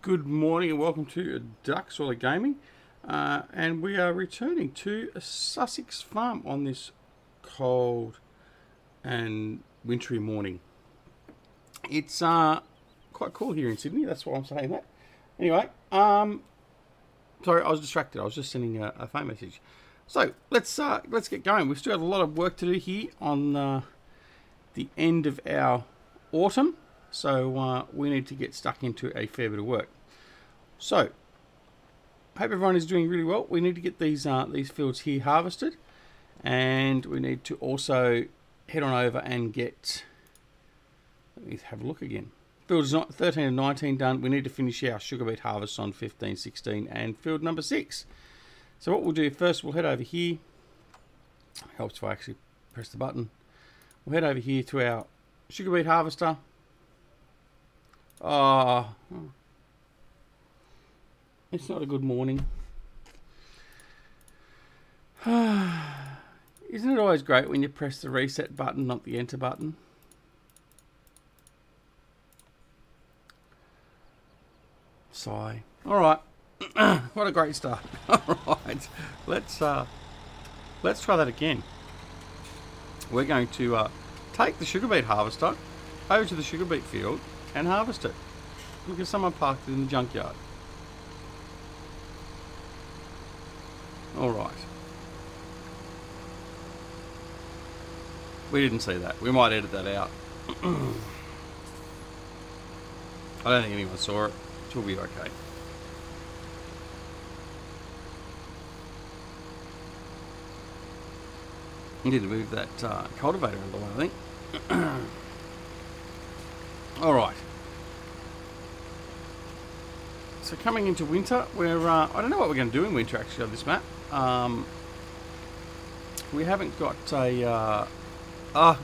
Good morning and welcome to DoughBoy Gaming, and we are returning to a Sussex farm on this cold and wintry morning. It's quite cool here in Sydney, that's why I'm saying that. Anyway, sorry, I was distracted. I was just sending a phone message. So let's get going. We've still got a lot of work to do here on the end of our autumn. So we need to get stuck into a fair bit of work. So, hope everyone is doing really well. We need to get these fields here harvested, and we need to also head on over and get. Let me have a look again. Fields 13 and 19 done. We need to finish our sugar beet harvest on 15, 16, and field number 6. So what we'll do first, we'll head over here. Helps if I actually press the button. We'll head over here to our sugar beet harvester. It's not a good morning. Isn't it always great when you press the reset button, not the enter button? Sigh. Alright. What a great start. Alright. Let's try that again. We're going to take the sugar beet harvester over to the sugar beet field and harvest it. Look at someone parked it in the junkyard. Alright. We didn't see that. We might edit that out. I don't think anyone saw it. It'll be okay. We need to move that cultivator under the way, I think. Alright. So coming into winter, we're I don't know what we're going to do in winter actually on this map. We haven't got a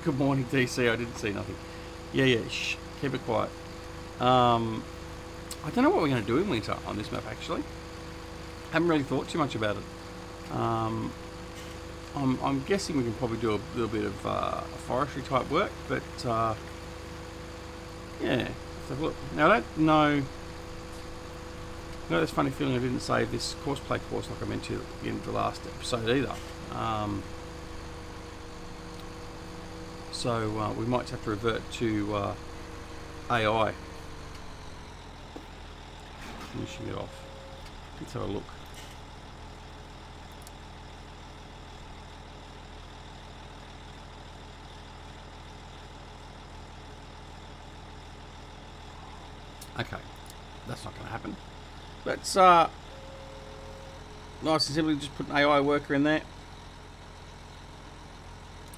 good morning DC, I didn't see nothing. Yeah, shh, keep it quiet. I don't know what we're going to do in winter on this map actually. Haven't really thought too much about it. I'm guessing we can probably do a little bit of forestry type work, but yeah, let's have a look. Now I don't know. I got this funny feeling I didn't save this course play course like I meant to in the last episode either. So we might have to revert to AI. Finishing it off. Let's have a look. Okay, that's not going to happen. Let's nice and simply just put an AI worker in there.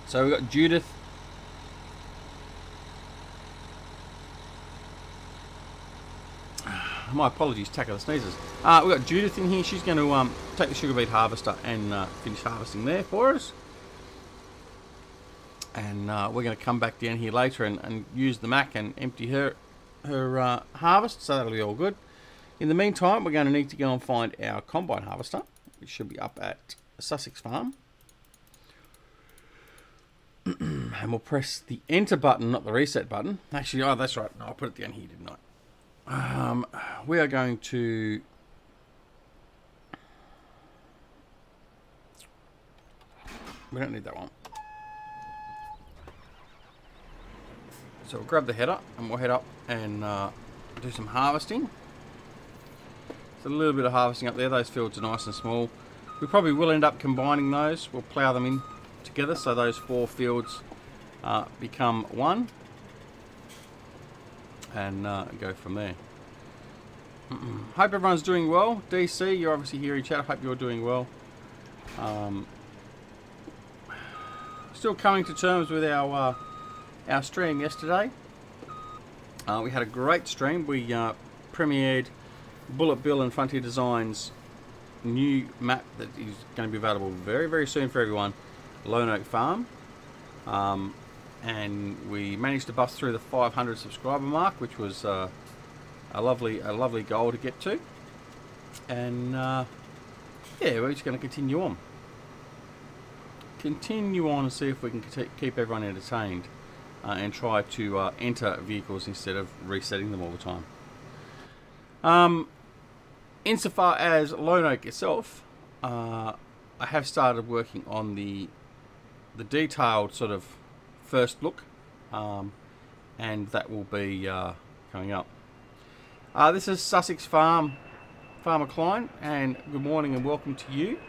So we've got Judith. My apologies, tackle the sneezes. We've got Judith in here. She's going to take the sugar beet harvester and finish harvesting there for us. And we're going to come back down here later and use the Mac and empty her harvest, so that'll be all good. In the meantime, we're going to need to go and find our combine harvester, which should be up at Sussex Farm. And we'll press the enter button, not the reset button. Actually, oh, that's right. No, I put it down here, didn't I? We are going to... We don't need that one. So we'll grab the header and we'll head up and do some harvesting. There's a little bit of harvesting up there. Those fields are nice and small. We probably will end up combining those. We'll plough them in together so those 4 fields become one. And go from there. Hope everyone's doing well. DC, you're obviously here in chat. Hope you're doing well. Still coming to terms with our stream yesterday. We had a great stream. We premiered Bullet Bill and Frontier Designs' new map that is going to be available very, very soon for everyone, Lone Oak Farm. And we managed to bust through the 500 subscriber mark, which was a lovely goal to get to. And yeah, we're just going to continue on and see if we can keep everyone entertained. And try to enter vehicles instead of resetting them all the time. Insofar as Lone Oak itself, I have started working on the detailed sort of first look, and that will be coming up. This is Sussex Farmer Klein, and good morning and welcome to you.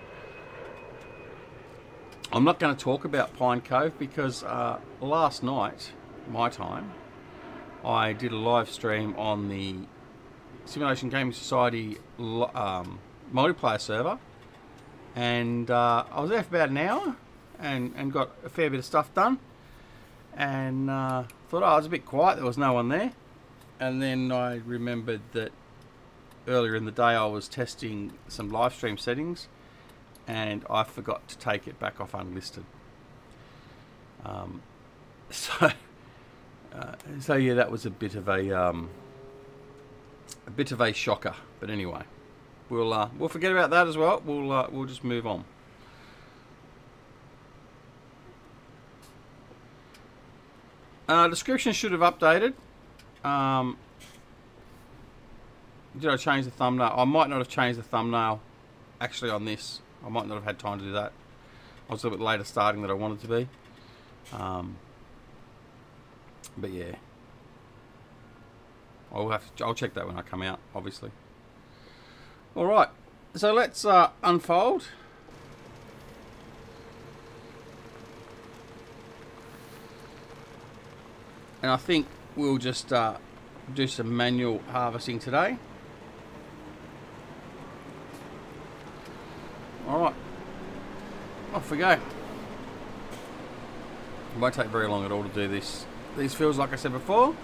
I'm not going to talk about Pine Cove because last night, my time, I did a live stream on the Simulation Gaming Society multiplayer server, and I was there for about an hour and got a fair bit of stuff done, and thought, oh, it was a bit quiet, there was no one there. And then I remembered that earlier in the day I was testing some live stream settings and I forgot to take it back off unlisted. So yeah, that was a bit of a shocker. But anyway, we'll forget about that as well. We'll just move on. Description should have updated. Did I change the thumbnail? I might not have changed the thumbnail actually on this. I might not have had time to do that. I was a little bit later starting than I wanted to be. But yeah, I'll check that when I come out, obviously. All right, so let's unfold. And I think we'll just do some manual harvesting today. Alright, off we go. It won't take very long at all to do these fields, like I said before.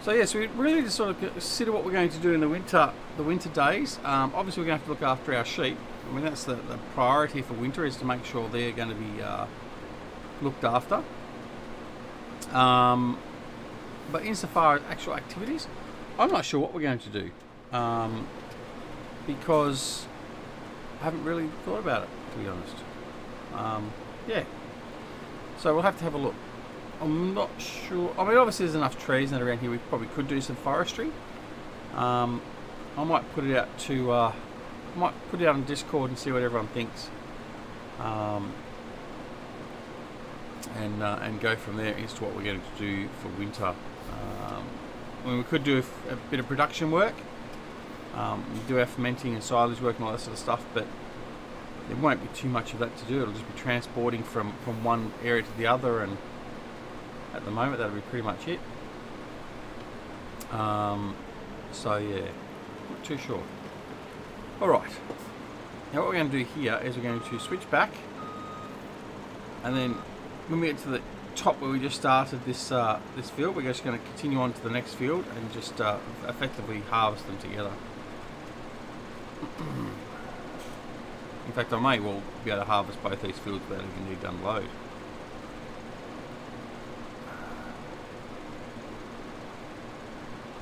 So yes, we really just sort of consider what we're going to do in the winter days. Obviously, we're going to have to look after our sheep. I mean, that's the priority for winter, is to make sure they're going to be looked after. But insofar as actual activities, I'm not sure what we're going to do, because I haven't really thought about it, to be honest. Yeah, so we'll have to have a look. I'm not sure. I mean, obviously there's enough trees around here. We probably could do some forestry. I might put it out to on Discord and see what everyone thinks, and go from there as to what we're going to do for winter. I mean, we could do a bit of production work, do our fermenting and silage work and all that sort of stuff, but there won't be too much of that to do. It'll just be transporting from one area to the other, and at the moment that'll be pretty much it. So yeah, not too sure. Alright, now what we're going to do here is we're going to switch back, and then when we get to the top where we just started this this field, we're just going to continue on to the next field and just effectively harvest them together. In fact, I may well be able to harvest both these fields without even need to unload.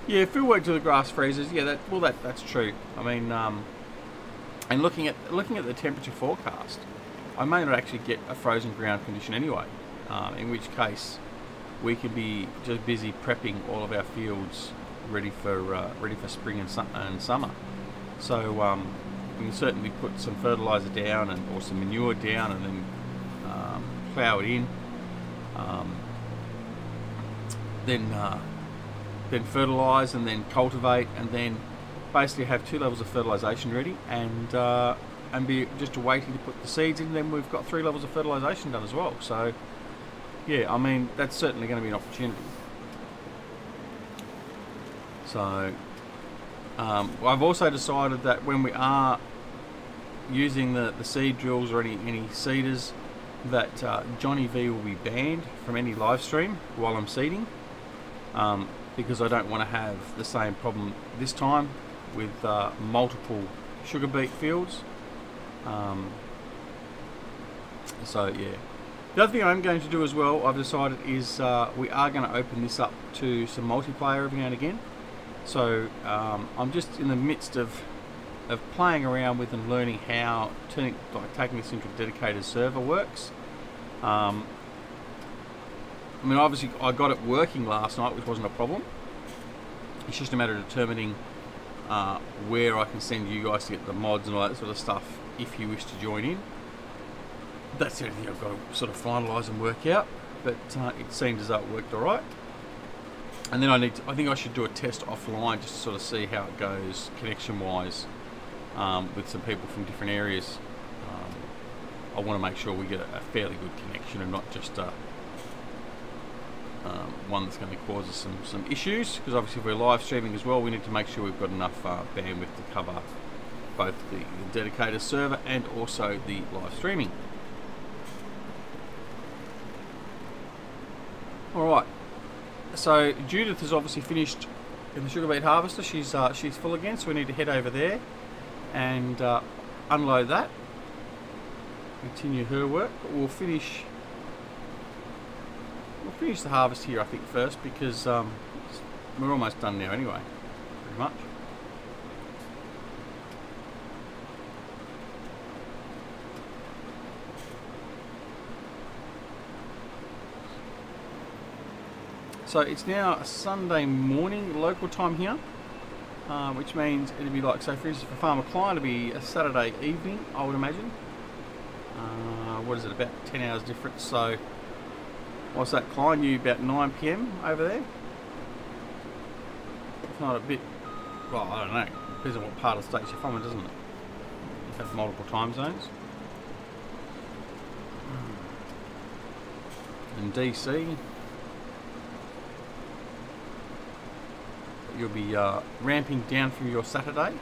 Yeah, field work till the grass freezes. Yeah, that's true. I mean, and looking at the temperature forecast, I may not actually get a frozen ground condition anyway. In which case, we could be just busy prepping all of our fields ready for spring and summer. So we can certainly put some fertilizer down or some manure down, and then plough it in. Then fertilise, and then cultivate, and then basically have 2 levels of fertilisation ready, and be just waiting to put the seeds in. Then we've got 3 levels of fertilisation done as well. So yeah, I mean, that's certainly going to be an opportunity. So I've also decided that when we are using the seed drills or any seeders, that Johnny V will be banned from any live stream while I'm seeding, because I don't want to have the same problem this time with multiple sugar beet fields. So yeah. The other thing I'm going to do as well, I've decided, is we are going to open this up to some multiplayer every now and again. So I'm just in the midst of playing around with and learning how taking this into a dedicated server works. I mean, obviously I got it working last night, which wasn't a problem. It's just a matter of determining where I can send you guys to get the mods and all that sort of stuff if you wish to join in. That's everything I've got to sort of finalise and work out, but it seems as though it worked alright. And then I think I should do a test offline just to sort of see how it goes connection wise with some people from different areas. I want to make sure we get a fairly good connection and not just one that's going to cause us some issues, because obviously if we're live streaming as well, we need to make sure we've got enough bandwidth to cover both the dedicated server and also the live streaming. Alright, so Judith has obviously finished in the sugar beet harvester. She's full again, so we need to head over there and unload that, continue her work. But we'll finish the harvest here, I think, first, because we're almost done now anyway, pretty much. So it's now a Sunday morning local time here, which means it'll be like, so for instance, for Farmer Klein, it'll be a Saturday evening, I would imagine. What is it, about 10 hours difference? So what's that, Klein? You about 9 PM over there? If not a bit, well, I don't know. Depends on what part of the state you're from, doesn't it? You have multiple time zones. And DC, you'll be ramping down from your Saturday.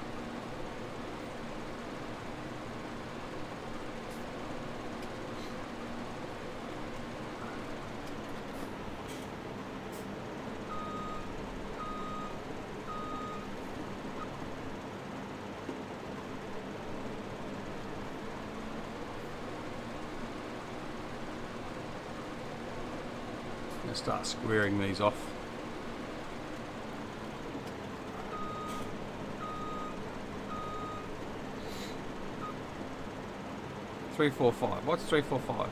Start squaring these off. Three, 4, 5. What's 3, 4, 5?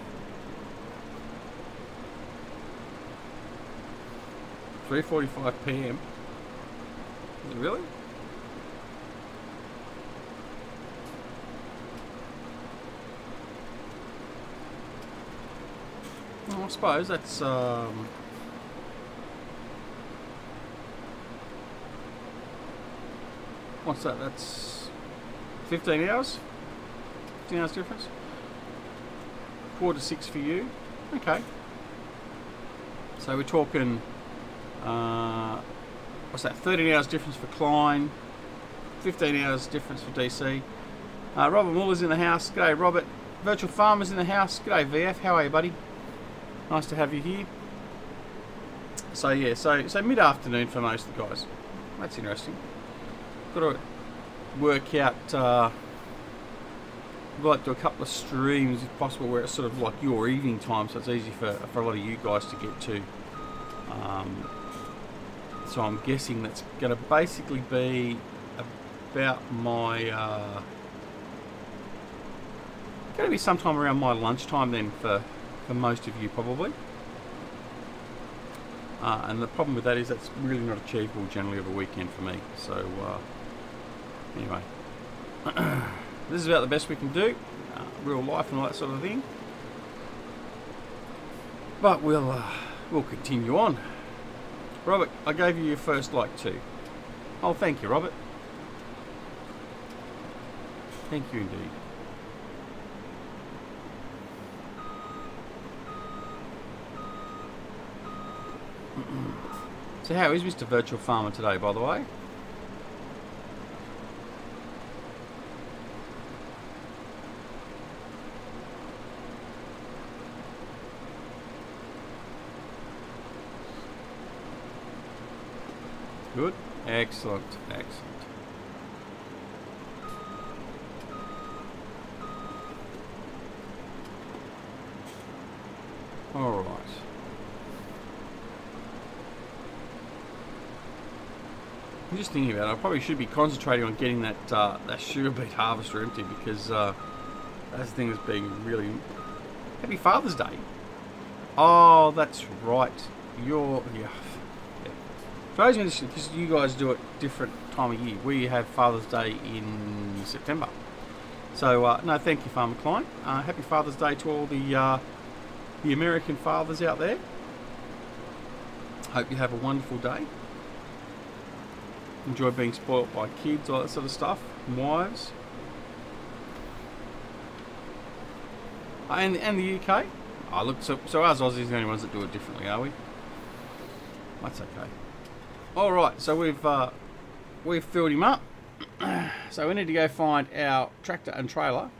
3:45 PM. Is it really? Well, I suppose that's what's that? That's 15 hours? 15 hours difference? 4 to 6 for you. Okay. So we're talking, what's that? 13 hours difference for Klein, 15 hours difference for DC. Robert Muller's in the house. G'day, Robert. Virtual Farmer's in the house. G'day, VF. How are you, buddy? Nice to have you here. So yeah, so mid-afternoon for most of the guys. That's interesting. Got to work out. I'd like to do a couple of streams if possible, where it's sort of like your evening time, so it's easy for a lot of you guys to get to. So I'm guessing that's going to basically be about my. Going to be sometime around my lunchtime then for most of you probably. And the problem with that is that's really not achievable generally of a weekend for me. So anyway, this is about the best we can do. Real life and all that sort of thing. But we'll continue on. Robert, I gave you your first like too. Oh, thank you, Robert. Thank you indeed. So how is Mr. Virtual Farmer today, by the way? Good. Excellent. Excellent. All right. I'm just thinking about it. I probably should be concentrating on getting that sugar beet harvester empty, because that's the thing that's being really... Happy Father's Day. Oh, that's right. You're... Yeah. For those interested, because you guys do it different time of year. We have Father's Day in September. So, no, thank you, Farmer Klein. Happy Father's Day to all the American fathers out there. Hope you have a wonderful day. Enjoy being spoilt by kids, all that sort of stuff, and wives. And the UK. Oh, look, so us Aussies are the only ones that do it differently, are we? That's okay. All right, so we've filled him up. So we need to go find our tractor and trailer.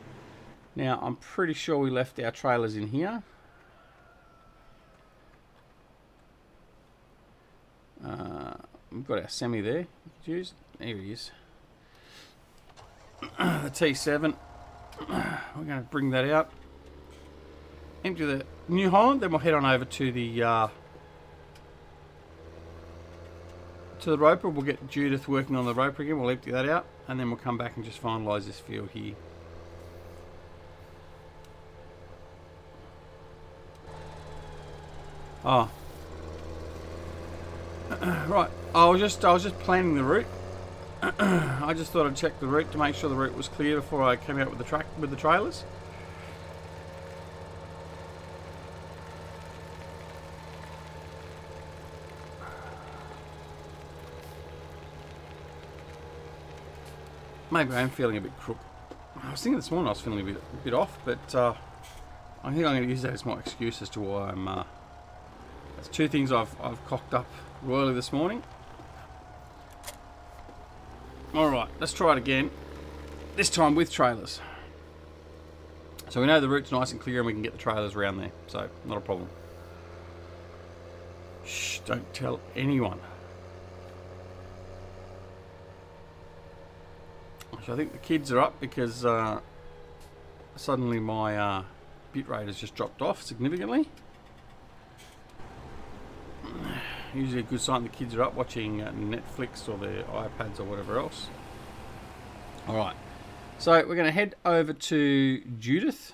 Now, I'm pretty sure we left our trailers in here. We've got our semi there. There he is. The T7. We're going to bring that out. Empty the New Holland. Then we'll head on over to the roper. We'll get Judith working on the roper again. We'll empty that out, and then we'll come back and just finalise this field here. Oh. Right, I was just planning the route. I just thought I'd check the route to make sure the route was clear before I came out with the trailers. Maybe I am feeling a bit crook. I was thinking this morning I was feeling a bit off, but I think I'm going to use that as my excuse as to why I'm. That's two things I've cocked up royally this morning. Alright, let's try it again. This time with trailers. So we know the route's nice and clear and we can get the trailers around there. So, not a problem. Shh, don't tell anyone. So I think the kids are up because suddenly my bit rate has just dropped off significantly. Usually a good sign the kids are up watching Netflix or their iPads or whatever else. Alright, so we're going to head over to Judith.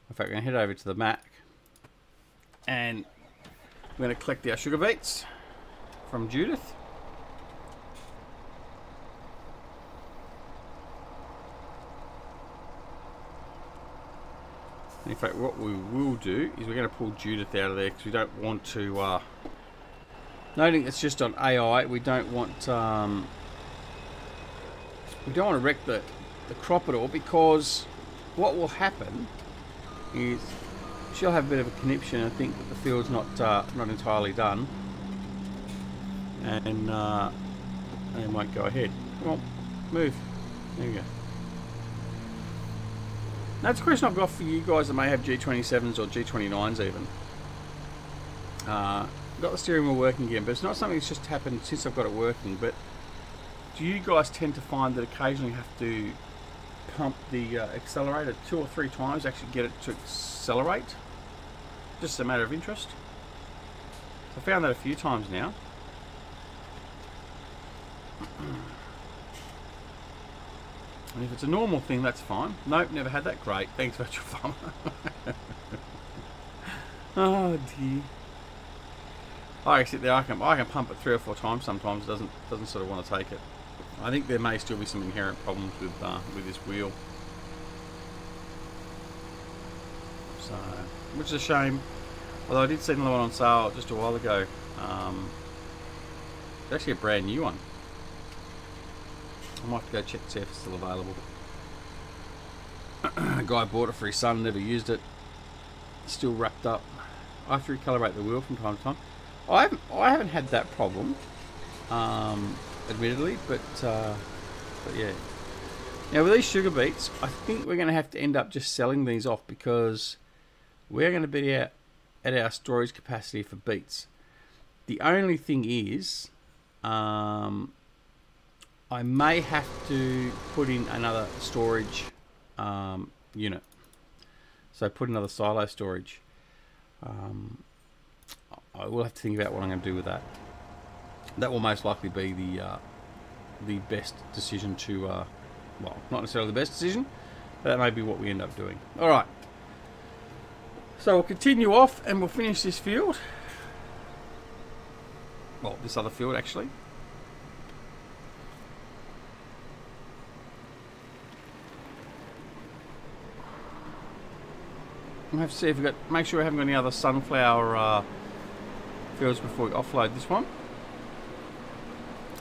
In fact, we're going to head over to the Mac. And we're going to collect our sugar beets from Judith. In fact, what we will do is we're going to pull Judith out of there because we don't want to... noting it's just on AI, we don't want to wreck the crop at all, because what will happen is she'll have a bit of a conniption and think that the field's not entirely done, and it won't go ahead. Come on, move. There you go. That's a question I've got for you guys that may have G27s or G29s even. Got the steering wheel working again, but it's not something that's just happened since I've got it working. But do you guys tend to find that occasionally you have to pump the accelerator 2 or 3 times to actually get it to accelerate? Just a matter of interest. I found that a few times now. And if it's a normal thing, that's fine. Nope, never had that. Great. Thanks, Virtual Farmer. Oh dear. I can sit there. I can pump it 3 or 4 times. Sometimes it doesn't sort of want to take it. I think there may still be some inherent problems with this wheel. So, which is a shame. Although I did see another one on sale just a while ago. It's actually a brand new one. I might have to go check to see if it's still available. A guy bought it for his son, never used it. Still wrapped up. I have to recalibrate the wheel from time to time. I haven't had that problem, admittedly, but yeah. Now with these sugar beets, I think we're going to have to end up just selling these off because we're going to be at our storage capacity for beets. The only thing is, I may have to put in another storage unit. So put another silo storage. I will have to think about what I'm going to do with that. That will most likely be the best decision to, well, not necessarily the best decision, but that may be what we end up doing. Alright. So we'll continue off and we'll finish this field. Well, this other field actually. We'll have to see if we got. Make sure we haven't got any other sunflower fields before we offload this one.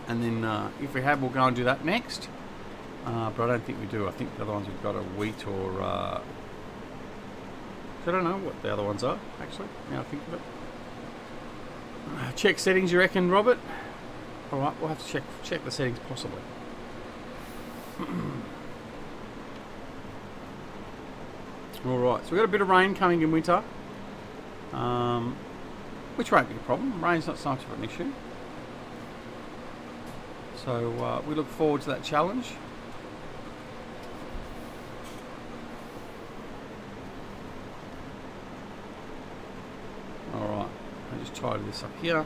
And then if we have, we'll go and do that next. But I don't think we do. I think the other ones we've got are wheat or. I don't know what the other ones are actually. Now I think of it. Check settings, you reckon, Robert? All right, we'll have to check the settings possibly. All right, so we've got a bit of rain coming in winter, which won't be a problem. Rain's not so much of an issue. So we look forward to that challenge. All right, I'll just tidy this up here.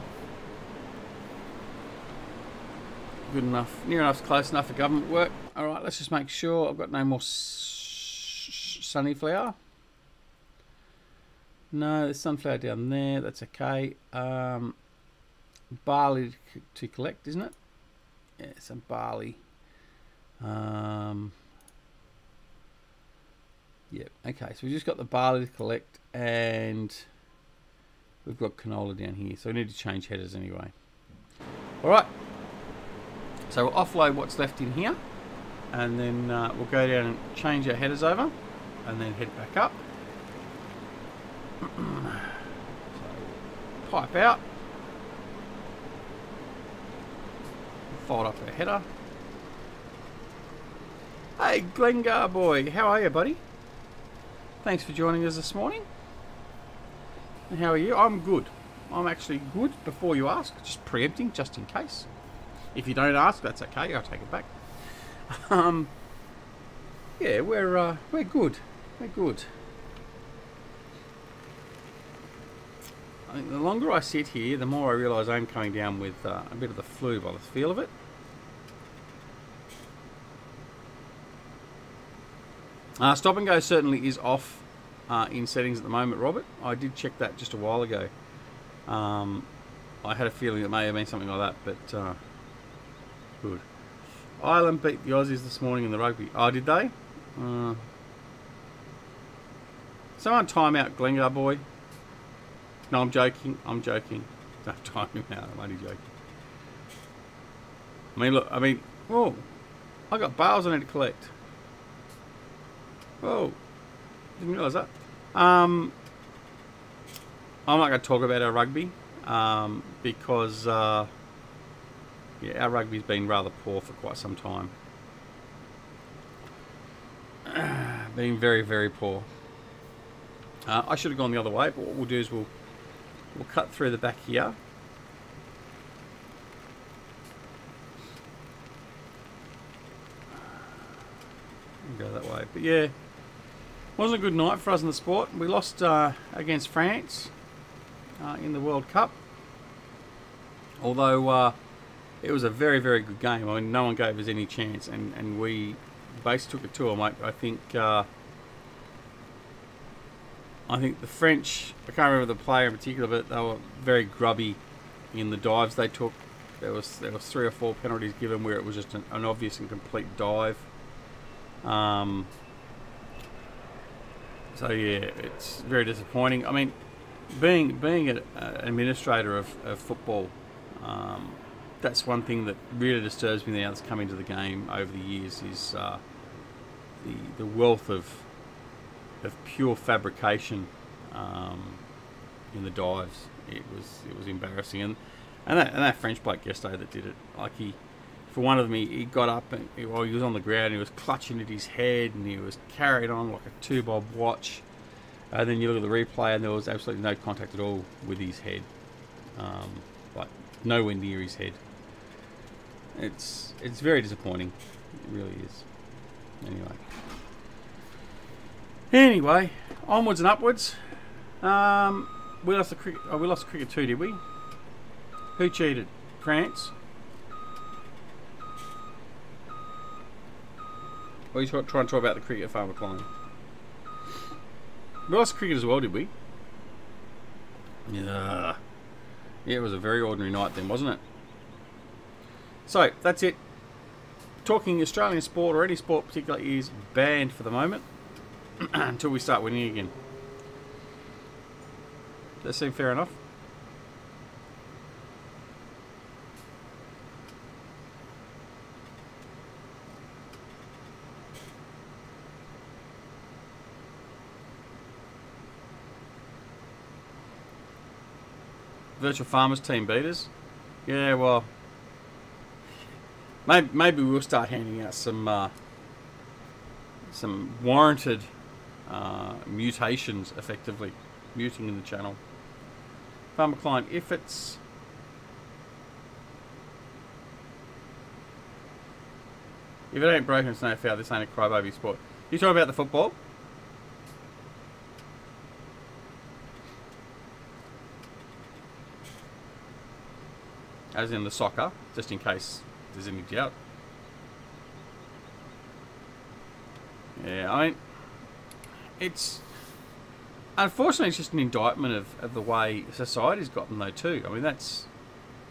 Good enough, near enough, close enough for government work. All right, let's just make sure I've got no more sunflower. No, there's sunflower down there. That's okay. Barley to collect, isn't it? Yeah, some barley. Yep. Okay, so we've just got the barley to collect, and we've got canola down here. So we need to change headers anyway. All right. So we'll offload what's left in here, and then we'll go down and change our headers over, and then head back up. So pipe out, fold up our header. Hey Glengar boy, how are you, buddy? Thanks for joining us this morning. And how are you? I'm good. I'm actually good. Before you ask, just preempting, just in case. If you don't ask, that's okay. I'll take it back. Yeah, we're good. We're good. I think the longer I sit here, the more I realise I'm coming down with a bit of the flu by the feel of it. Stop and go certainly is off in settings at the moment, Robert. I did check that just a while ago. I had a feeling it may have been something like that, but good. Ireland beat the Aussies this morning in the rugby. Oh, did they? Someone time out Glengar boy. No, I'm joking. I'm joking. Don't time him out. I'm only joking. I mean, look. I mean, whoa. I got bales I need to collect. Whoa. Didn't realise that. I'm not going to talk about our rugby because yeah, our rugby's been rather poor for quite some time. Been very, very poor. I should have gone the other way, but what we'll do is we'll cut through the back here. Go that way, but yeah, wasn't a good night for us in the sport. We lost against France in the World Cup, although it was a very, very good game. I mean, no one gave us any chance, and we basically took it to them. I think the French, I can't remember the player in particular, but they were very grubby in the dives they took. There was 3 or 4 penalties given where it was just an obvious and complete dive. So yeah, it's very disappointing. I mean, being an administrator of football, that's one thing that really disturbs me now that's come into the game over the years is the wealth of pure fabrication in the dives. It was embarrassing, and that French bloke yesterday that did it, like for one of them, he got up and while he was on the ground, he was clutching at his head and he was carried on like a 2-bob watch. And then you look at the replay and there was absolutely no contact at all with his head, like nowhere near his head. It's very disappointing. It really is. Anyway, onwards and upwards. We lost the cricket. Oh, we lost the cricket too, did we? Who cheated? France. Or are you trying to talk about the cricket Farmer Klein? We lost cricket as well, did we? Yeah. Yeah, it was a very ordinary night then, wasn't it? So, that's it. Talking Australian sport, or any sport particularly, is banned for the moment until we start winning again. Does that seem fair enough? Virtual Farmers team beaters. Yeah, well, maybe we'll start handing out some warranted mutations, effectively muting in the channel. Farmer Klein, if it ain't broken, it's no foul. This ain't a crybaby sport. You talking about the football? As in the soccer, just in case there's any doubt. Yeah, I mean, it's... Unfortunately, it's just an indictment of the way society's gotten, though, too. I mean, that's...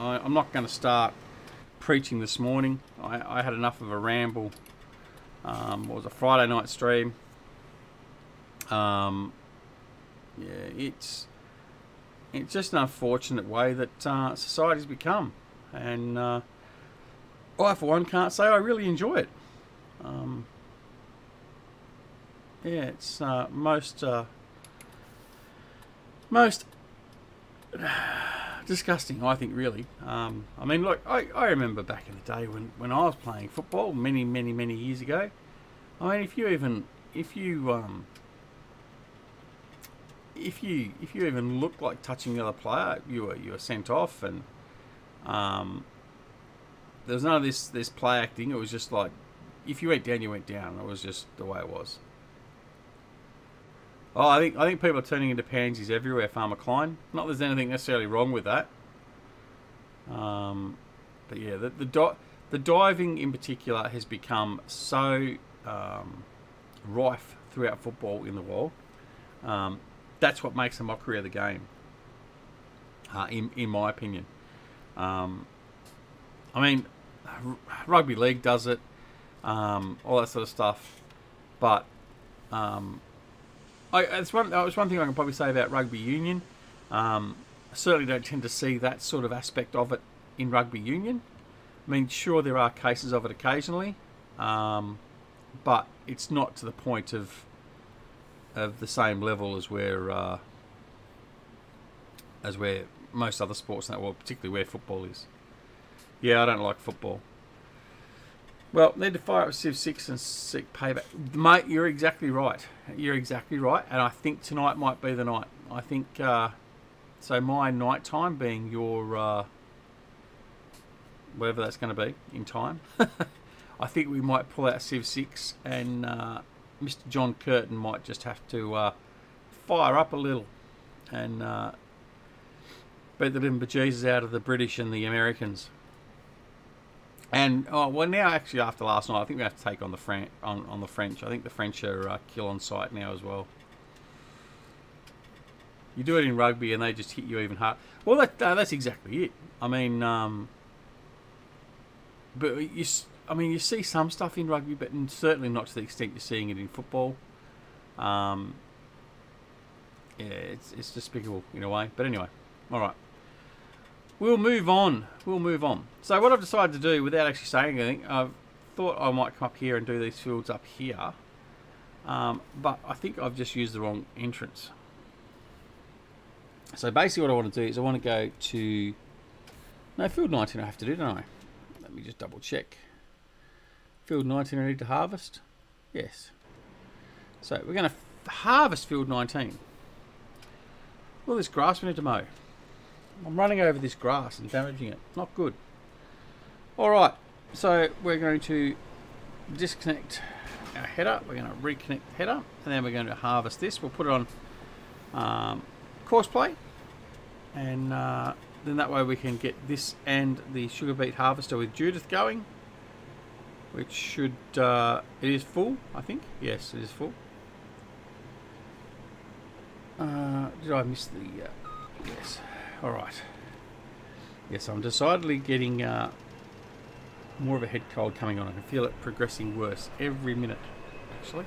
I'm not going to start preaching this morning. I had enough of a ramble. It was a Friday night stream. Yeah, it's just an unfortunate way that society's become. And I, for one, can't say I really enjoy it. Yeah, it's most disgusting, I think, really. I mean, look, I remember back in the day when I was playing football many years ago. I mean, if you even looked like touching the other player, you were sent off, and there was none of this play acting. It was just like, if you went down, you went down. It was just the way it was. Oh, I think people are turning into pansies everywhere, Farmer Klein. Not that there's anything necessarily wrong with that. But yeah, the diving in particular has become so rife throughout football in the world. That's what makes a mockery of the game, in my opinion. I mean, rugby league does it, all that sort of stuff, but it's one thing I can probably say about rugby union. I certainly don't tend to see that sort of aspect of it in rugby union. I mean, sure, there are cases of it occasionally, but it's not to the point of the same level as where most other sports in that world, particularly where football is. Yeah, I don't like football. Well, need to fire up Civ 6 and seek payback. Mate, you're exactly right. You're exactly right. And I think tonight might be the night. I think, so my night time being your, whatever that's going to be in time. I think we might pull out Civ 6 and Mr. John Curtin might just have to fire up a little and beat the living bejesus out of the British and the Americans. And well, now actually after last night, I think we have to take on the French. I think the French are kill on sight now as well. You do it in rugby, and they just hit you even harder. Well, that's exactly it. I mean, but you see some stuff in rugby, but certainly not to the extent you're seeing it in football. Yeah, it's despicable in a way. But anyway, all right. We'll move on. So what I've decided to do, without actually saying anything, I've thought I might come up here and do these fields up here. But I think I've just used the wrong entrance. So basically what I want to do is I want to go to... No, field 19 I have to do, don't I? Let me just double check. Field 19 I need to harvest? Yes. So we're going to harvest field 19. All this grass we need to mow. I'm running over this grass and damaging it. Not good. Alright, so we're going to disconnect our header. We're going to reconnect the header. And then we're going to harvest this. We'll put it on course play. And then that way we can get this and the sugar beet harvester with Judith going. Which should... it is full, I think. Yes, it is full. Did I miss the... Yes. All right. Yes, I'm decidedly getting more of a head cold coming on. I can feel it progressing worse every minute, actually.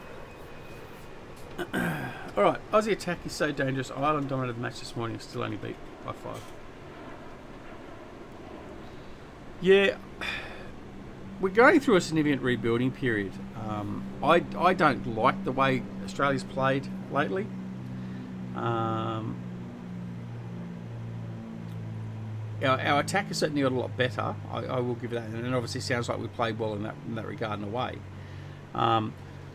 All right. Aussie attack is so dangerous. Ireland dominated the match this morning. Still only beat by 5. Yeah. We're going through a significant rebuilding period. I don't like the way Australia's played lately. Our attack has certainly got a lot better. I will give that, and it obviously sounds like we played well in that regard in a way.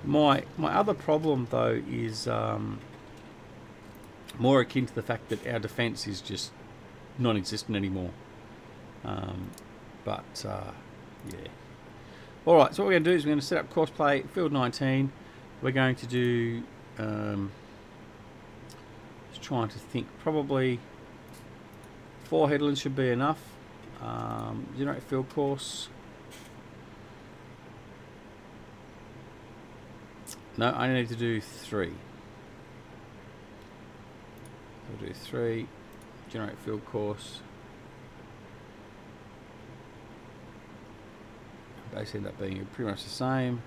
My other problem though is more akin to the fact that our defence is just non-existent anymore. Yeah. All right. So what we're going to do is we're going to set up course play field 19. We're going to do. Just trying to think. Probably 4 headlands should be enough. Generate field course. No, I need to do 3. I'll do 3. Generate field course. Base end up being pretty much the same.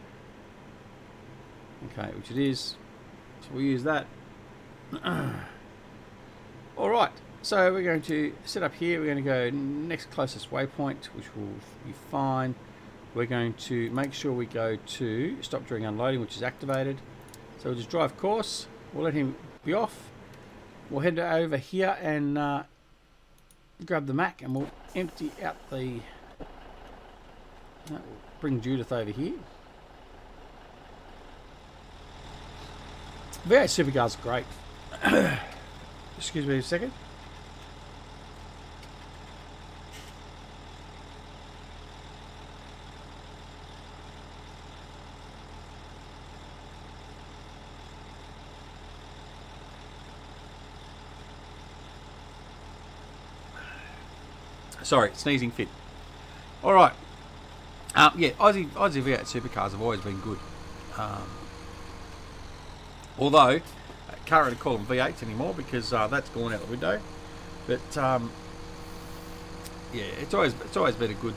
Okay, which it is. So we'll use that. Alright, so we're going to set up here. We're going to go next closest waypoint, which will be fine. We're going to make sure we go to stop during unloading, which is activated. So we'll just drive course. We'll let him be off. We'll head over here and grab the Mac, and we'll empty out the... We'll bring Judith over here. V8 Supercar's great. Excuse me a second. Sorry, sneezing fit. All right. Yeah, Aussie V8 supercars have always been good. Although, I can't really call them V8s anymore because that's gone out the window. But yeah, it's always been a good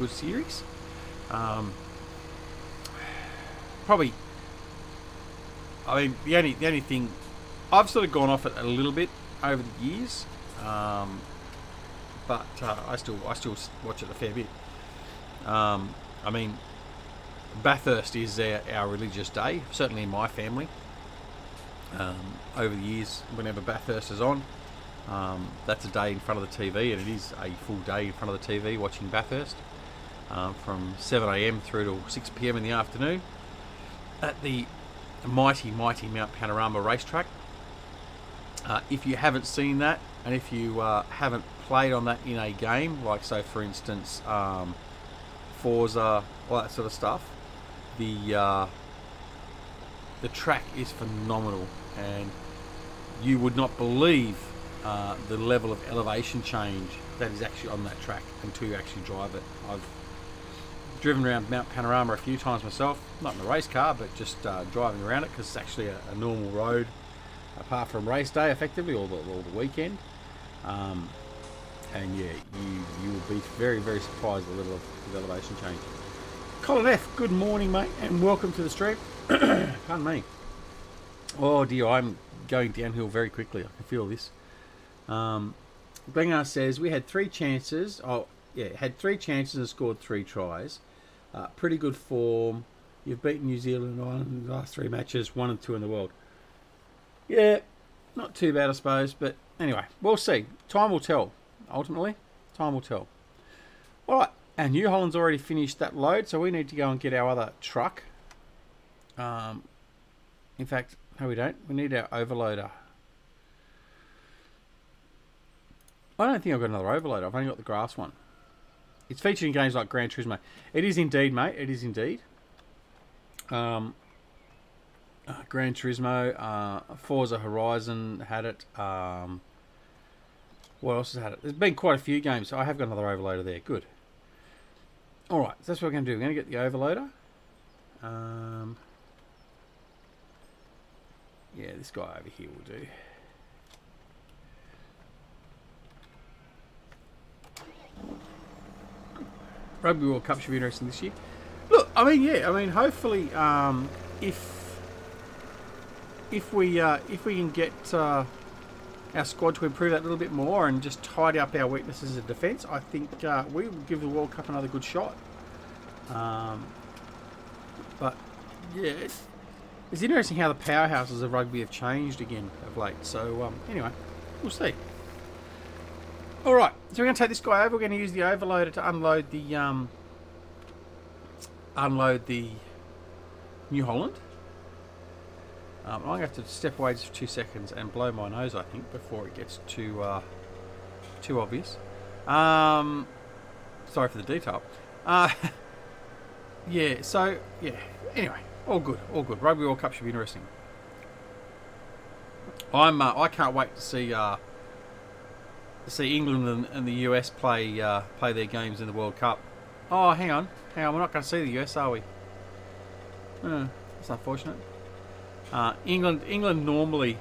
series. Probably, I mean, the only thing I've sort of gone off it a little bit over the years, but I still watch it a fair bit. I mean, Bathurst is our religious day, certainly in my family. Over the years, whenever Bathurst is on, that's a day in front of the TV, and it is a full day in front of the TV watching Bathurst from 7 AM through to 6 PM in the afternoon at the mighty Mount Panorama racetrack. If you haven't seen that, and if you haven't played on that in a game, like so for instance Forza, all that sort of stuff, the track is phenomenal, and you would not believe the level of elevation change that is actually on that track until you actually drive it. I've driven around Mount Panorama a few times myself, not in a race car, but just driving around it, because it's actually a normal road apart from race day effectively, or the weekend. And yeah, you will be very, very surprised at the level of elevation change. Colin F, good morning, mate, and welcome to the stream. Pardon me. Oh dear, I'm going downhill very quickly. I can feel this. Glengar says we had 3 chances. Oh yeah, had 3 chances and scored 3 tries. Pretty good form. You've beaten New Zealand and Ireland in the last 3 matches, 1 and 2 in the world. Yeah, not too bad, I suppose. But anyway, we'll see. Time will tell. Ultimately, time will tell. All right, and New Holland's already finished that load, so we need to go and get our other truck. In fact, no, we don't. We need our overloader. I don't think I've got another overloader. I've only got the grass one. It's featured in games like Gran Turismo. It is indeed, mate. It is indeed. Gran Turismo, Forza Horizon had it. What else has had it? There's been quite a few games, so I have got another overloader there. Good. Alright, so that's what we're going to do. We're going to get the overloader. Yeah, this guy over here will do. Rugby World Cup should be interesting this year. Look, I mean, yeah, I mean, hopefully, if we can get our squad to improve that a little bit more and just tidy up our weaknesses in defence, I think we will give the World Cup another good shot. But yeah, it's interesting how the powerhouses of rugby have changed again of late. So anyway, we'll see. All right, so we're going to take this guy over. We're going to use the overloader to unload the New Holland. I'm going to have to step away just for 2 seconds and blow my nose, I think, before it gets too obvious. Sorry for the detail. Yeah, so, yeah. Anyway, all good, all good. Rugby World Cup should be interesting. I can't wait to see England and the US play their games in the World Cup. Oh, hang on. We're not going to see the US, are we? That's unfortunate. England normally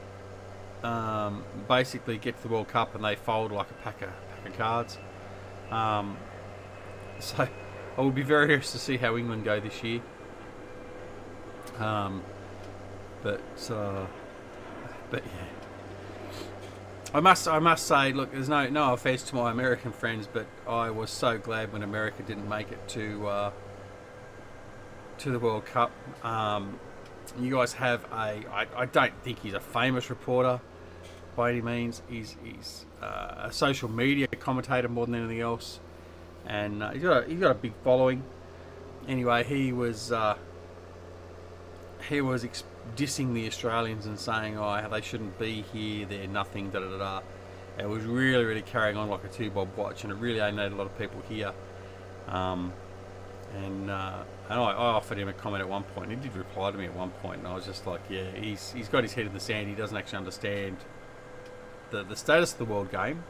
basically get to the World Cup and they fold like a pack of cards. So I will be very interested to see how England go this year. But yeah, I must say, look, there's no offence to my American friends, but I was so glad when America didn't make it to the World Cup. You guys have I don't think he's a famous reporter by any means. He's a social media commentator more than anything else, and he's got a big following. Anyway, he was dissing the Australians and saying, oh, they shouldn't be here, they're nothing, da da da da. It was really carrying on like a two-bob watch, and it really alienated a lot of people here. And I offered him a comment at one point. He did reply to me at one point, and I was just like, yeah, he's got his head in the sand. He doesn't actually understand the status of the world game.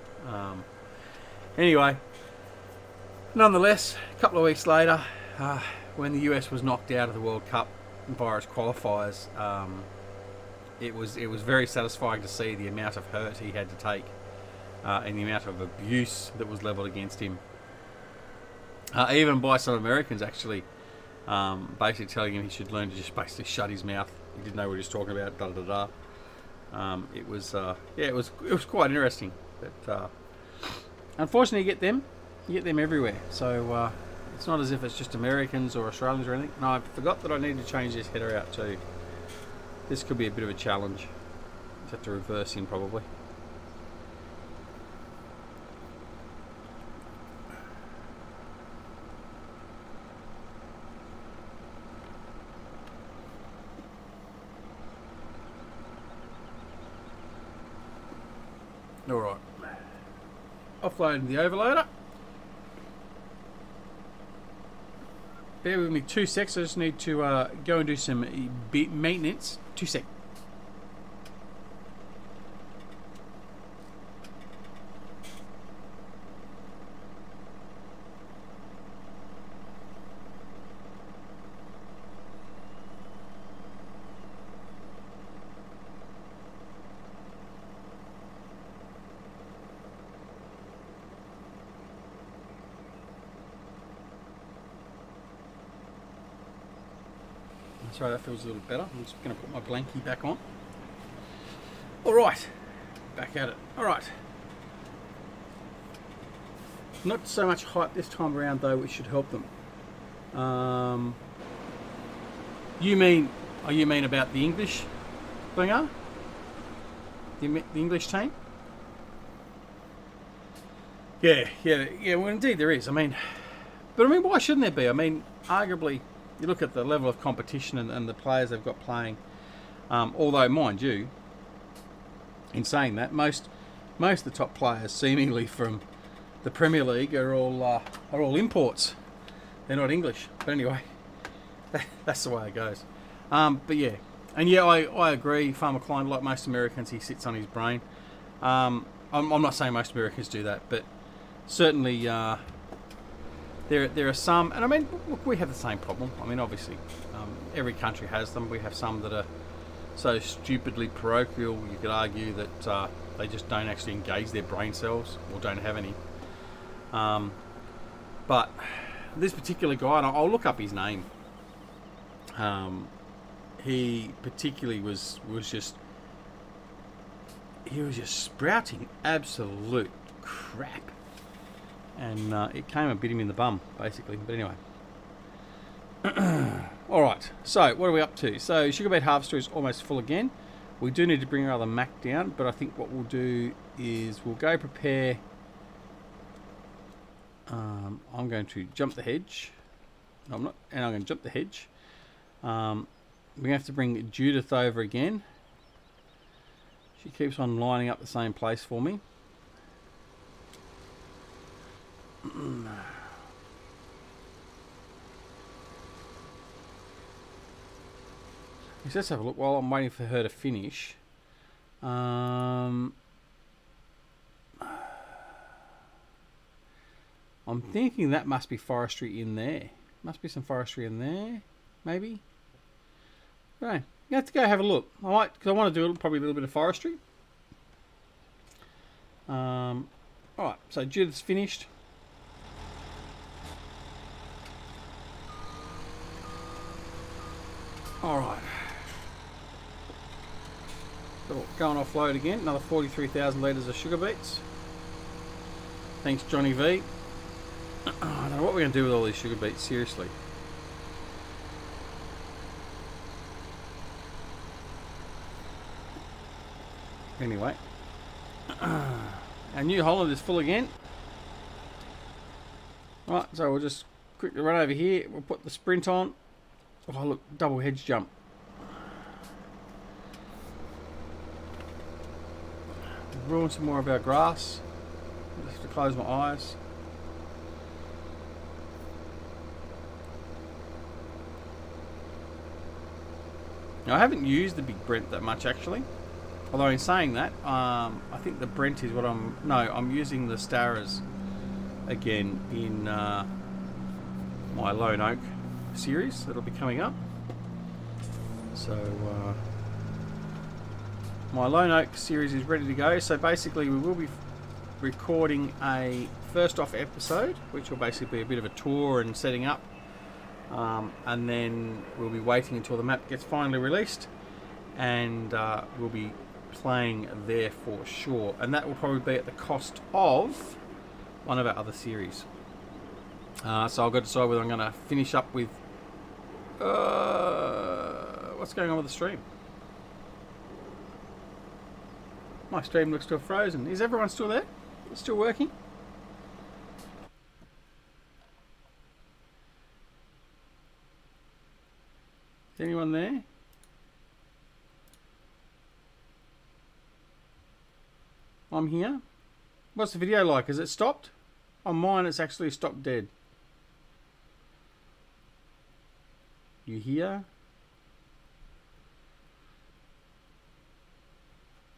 Anyway, nonetheless, a couple of weeks later, when the US was knocked out of the World Cup via its qualifiers, it was very satisfying to see the amount of hurt he had to take and the amount of abuse that was levelled against him. Even by some Americans, actually, basically telling him he should learn to just basically shut his mouth. He didn't know what he was talking about. Da da da. It was quite interesting. But unfortunately, you get them everywhere. So it's not as if it's just Americans or Australians or anything. No, I forgot that I need to change this header out too. This could be a bit of a challenge. Just have to reverse him probably. Alright, offloading the overloader. Bear with me 2 secs, I just need to go and do some maintenance. 2 secs. Sorry, that feels a little better. I'm just going to put my blankie back on. Alright, back at it. Alright. Not so much hype this time around though, which should help them. You mean about the English blinger? The English team? Yeah, well indeed there is. But why shouldn't there be? Arguably, you look at the level of competition and the players they've got playing. Although, mind you, in saying that, most of the top players, seemingly from the Premier League, are all imports. They're not English. But anyway, that's the way it goes. But yeah, and yeah, I agree. Farmer Klein, like most Americans, he sits on his brain. I'm not saying most Americans do that, but certainly. There are some, and look, we have the same problem. Obviously, every country has them. We have some that are so stupidly parochial, you could argue that they just don't actually engage their brain cells, or don't have any. But this particular guy, and I'll look up his name. He particularly was just sprouting absolute crap, and it came and bit him in the bum basically. But anyway. All right. So what are we up to? So sugar beet harvester is almost full again. We do need to bring our other Mac down, but I think what we'll do is we'll go prepare. I'm going to jump the hedge. No, I'm not, and I'm going to jump the hedge. We have to bring Judith over again. She keeps on lining up the same place for me. Let's have a look while I'm waiting for her to finish. I'm thinking that must be forestry in there. Must be some forestry in there, maybe. Right, you have to go have a look. I might, because I want to do probably a little bit of forestry. All right, so Judith's finished. All right. So go and offload again. Another 43,000 litres of sugar beets. Thanks, Johnny V. I don't know what we're going to do with all these sugar beets, seriously. Anyway. Our New Holland is full again. Right, so we'll just quickly run over here. We'll put the sprint on. Oh, look, double hedge jump. Ruin some more of our grass. Just to close my eyes. Now, I haven't used the big Brent that much actually. Although in saying that, I think the Brent is what I'm using the Starras again in my Lone Oak series that'll be coming up. So my Lone Oak series is ready to go. So basically we will be recording a first off episode, which will basically be a bit of a tour and setting up, and then we'll be waiting until the map gets finally released, and we'll be playing there for sure, and that will probably be at the cost of one of our other series. So I've got to decide whether I'm going to finish up with what's going on with the stream. My stream looks to have frozen. Is everyone still there? It's still working? Is anyone there? I'm here. What's the video like? Is it stopped? On mine it's actually stopped dead. You here?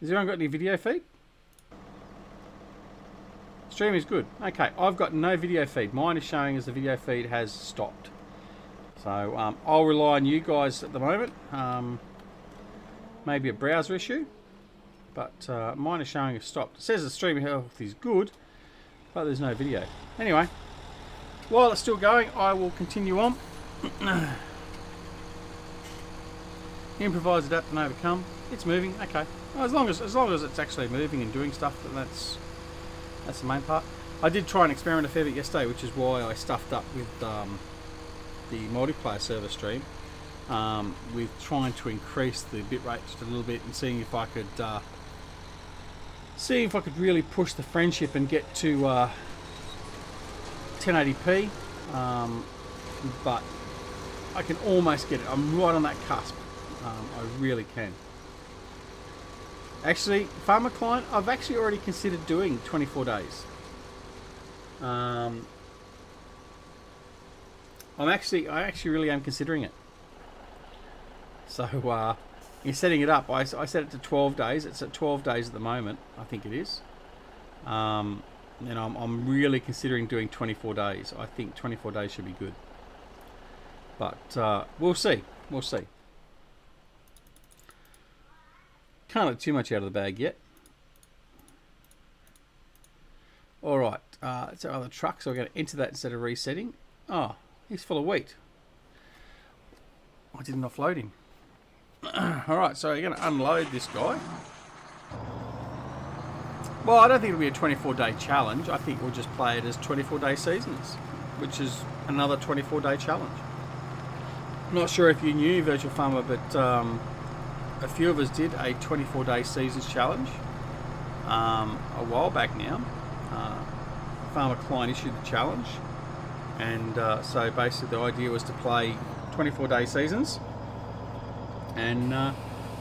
Has everyone got any video feed? Stream is good. Okay, I've got no video feed. Mine is showing as the video feed has stopped. So I'll rely on you guys at the moment. Maybe a browser issue. But mine is showing as stopped. It says the stream health is good, but there's no video. Anyway, while it's still going, I will continue on. Improvise, adapt, and overcome. It's moving. Okay. Well, as long as it's actually moving and doing stuff, then that's the main part. I did try and experiment a fair bit yesterday, which is why I stuffed up with the multiplayer server stream, with trying to increase the bitrate just a little bit and seeing if I could really push the friendship and get to 1080p, but I can almost get it. I'm right on that cusp. I really can. Actually, Farmer Client, I've actually already considered doing 24 days. I actually really am considering it. So in setting it up, I set it to 12 days. It's at 12 days at the moment, I think it is. And I'm really considering doing 24 days. I think 24 days should be good. But we'll see. We'll see. Can't let too much out of the bag yet. Alright, it's our other truck, so we're going to enter that instead of resetting. Oh, he's full of wheat. I didn't offload him. Alright, so you're going to unload this guy. Well, I don't think it'll be a 24-day challenge. I think we'll just play it as 24-day seasons, which is another 24-day challenge. Not sure if you knew, Virtual Farmer, but a few of us did a 24-day seasons challenge a while back now. Farmer Klein issued the challenge, and so basically the idea was to play 24-day seasons, and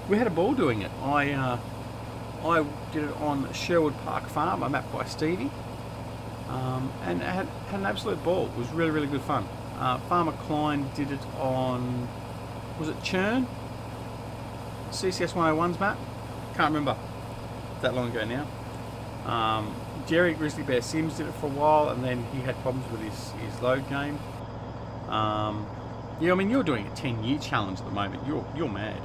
we had a ball doing it. I did it on Sherwood Park Farm, a map by Stevie, and it had an absolute ball. It was really, really good fun. Farmer Klein did it on, was it Churn? CCS 101's map? Can't remember. That long ago now. Jerry Grizzly Bear Sims did it for a while, and then he had problems with his load game. Yeah, I mean, you're doing a 10-year challenge at the moment. You're mad.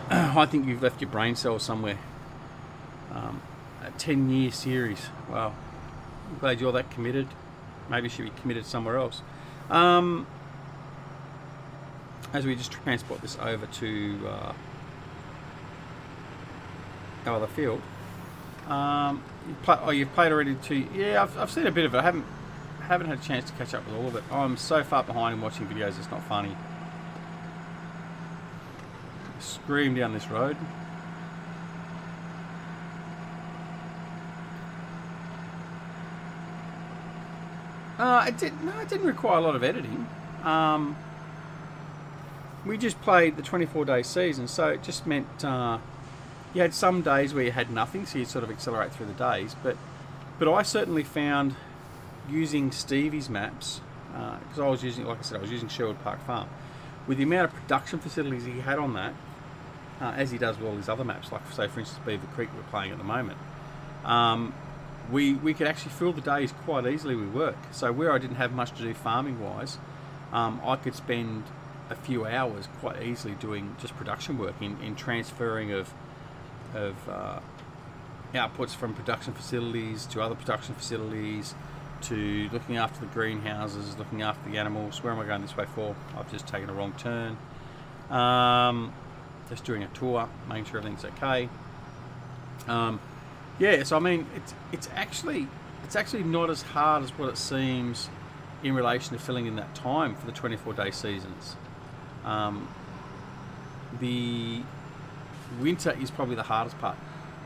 I think you've left your brain cells somewhere. A 10-year series. Wow. I'm glad you're that committed. Maybe you should be committed somewhere else. As we just transport this over to our other field. You've played already too. Yeah, I've seen a bit of it. I haven't had a chance to catch up with all of it. I'm so far behind in watching videos, it's not funny. Scream down this road. It didn't require a lot of editing. We just played the 24-day season, so it just meant you had some days where you had nothing, so you'd sort of accelerate through the days. But I certainly found using Stevie's maps, because I was using, like I said, I was using Sherwood Park Farm, with the amount of production facilities he had on that, as he does with all his other maps, like say for instance Beaver Creek we're playing at the moment. We could actually fill the days quite easily with work. So where I didn't have much to do farming wise, I could spend a few hours quite easily doing just production work in transferring of outputs from production facilities to other production facilities, to looking after the greenhouses, looking after the animals. Where am I going this way for? I've just taken a wrong turn. Just doing a tour, making sure everything's okay. Yeah, so I mean, it's actually not as hard as what it seems in relation to filling in that time for the 24-day seasons. The winter is probably the hardest part.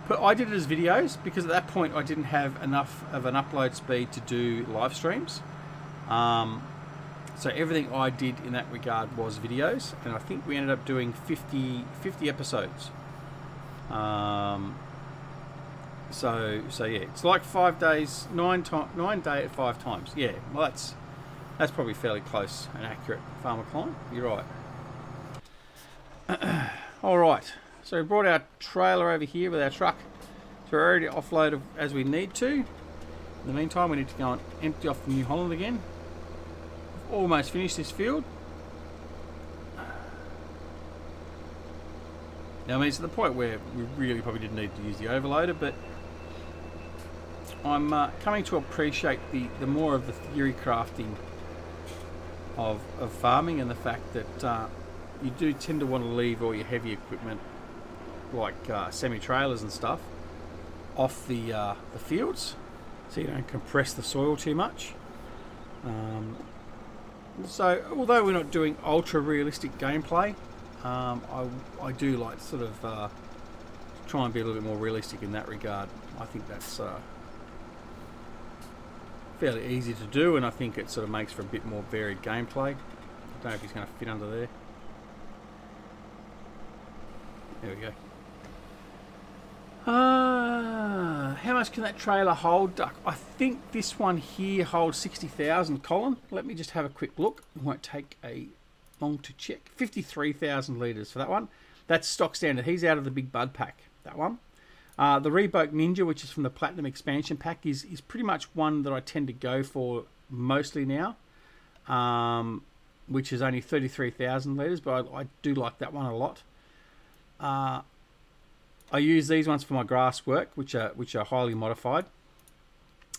But I did it as videos because at that point I didn't have enough of an upload speed to do live streams. So everything I did in that regard was videos, and I think we ended up doing 50 episodes. So yeah, it's like 5 days, 9 day at 5 times. Yeah, well that's probably fairly close and accurate, Farmer Klein. You're right. All right, so we brought our trailer over here with our truck. So we're already offloaded as we need to. In the meantime, we need to go and empty off the New Holland again. We've almost finished this field. Now, I mean, it's at the point where we really probably didn't need to use the overloader, but I'm coming to appreciate the more of the theory crafting of farming, and the fact that you do tend to want to leave all your heavy equipment, like semi-trailers and stuff, off the fields, so you don't compress the soil too much. So, although we're not doing ultra-realistic gameplay, I do like to sort of try and be a little bit more realistic in that regard. I think that's fairly easy to do, and I think it sort of makes for a bit more varied gameplay. I don't know if he's going to fit under there. There we go. How much can that trailer hold, Duck? I think this one here holds 60,000, Colin. Let me just have a quick look. It won't take a long to check. 53,000 litres for that one. That's stock standard. He's out of the big bud pack, that one. The Reebok Ninja, which is from the Platinum expansion pack, is pretty much one that I tend to go for mostly now, which is only 33,000 litres, but I do like that one a lot. I use these ones for my grass work, which are highly modified,